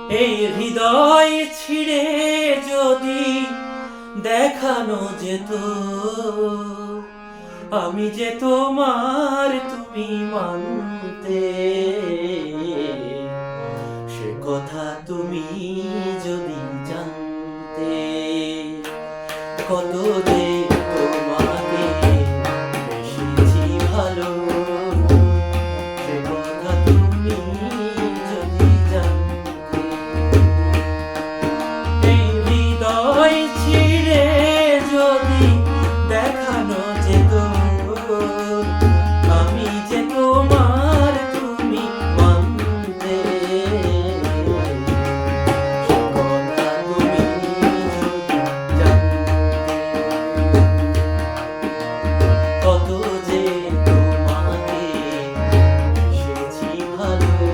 এই হৃদয় ছিঁড়ে যদি দেখানো যেত আমি যে তোমার তুমি মানতে, সে কথা তুমি যদি জানতে। কত যে তোমাকে বেশেছি ভালো, সে কথা তুমি যদি জানতে। এই হৃদয় ছিঁড়ে যদি দেখানো যেত আমি যে তোমার তুমি মানতে, সে কথা তুমি যদি জানতে। কত যে তোমাকে বেশেছি ভালো,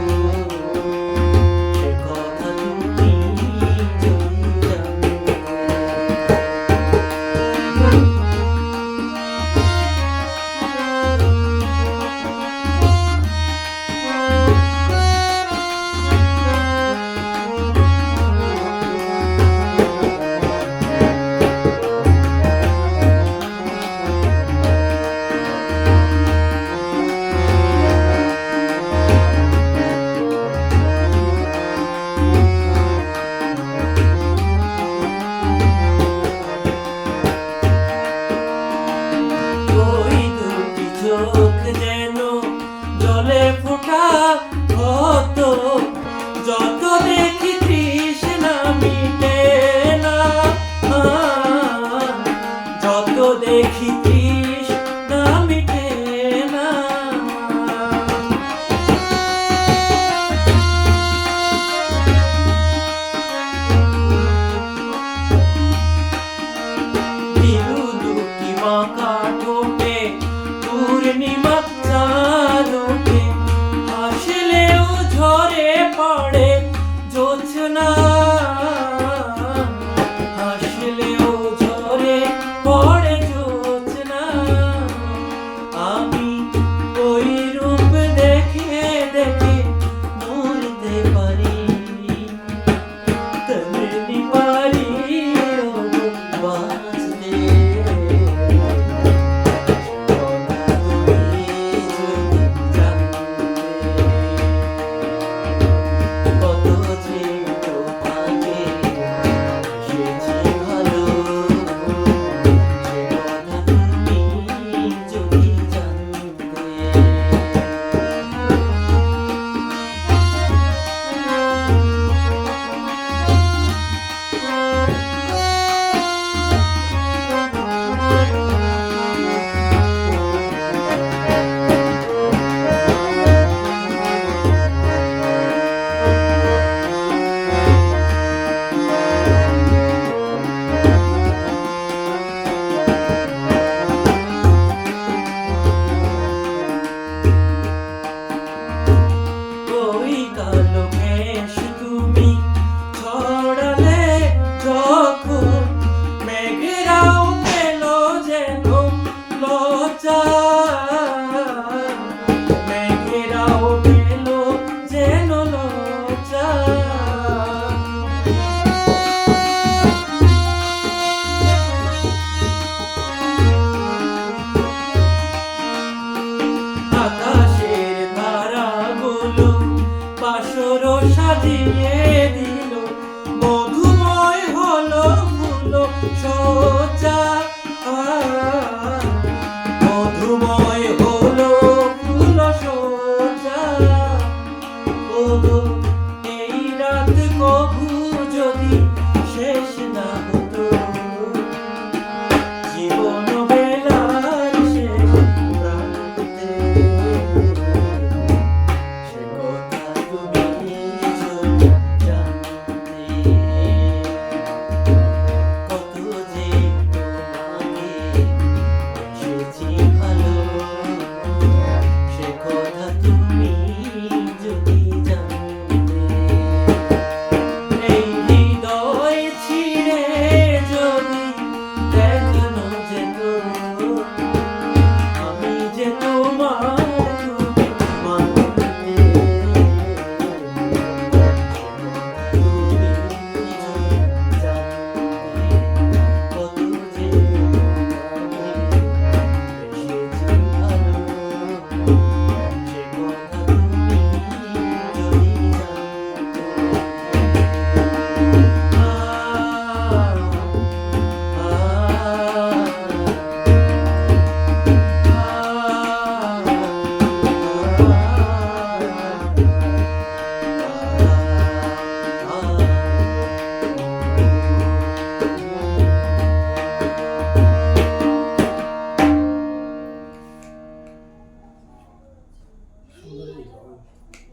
সে কথা তুমি যদি জানতে। চোখ যেন জলে ফোঁটা হতো, যত দেখি তৃষ্ণা মিটে না, যত দেখি তৃষ্ণা মিটে না। বিরু দুটি বাঁকা ঠোঁটে পূর্ণিমা চাঁদ ওঠে, হাসলেও ঝরে পড়ে জোছনা, হাসলেও ঝরে পড়ে জোছনা। আমি ওই রূপ দেখে দেখে মরতে পারি, তেমনি পারি বাঁচতে। আকাশের তারাগুলো বাসর সাজিয়ে দিল, মধুময় হলো ফুল সজ্জা, মধুময় হলো ফুল সজ্জা।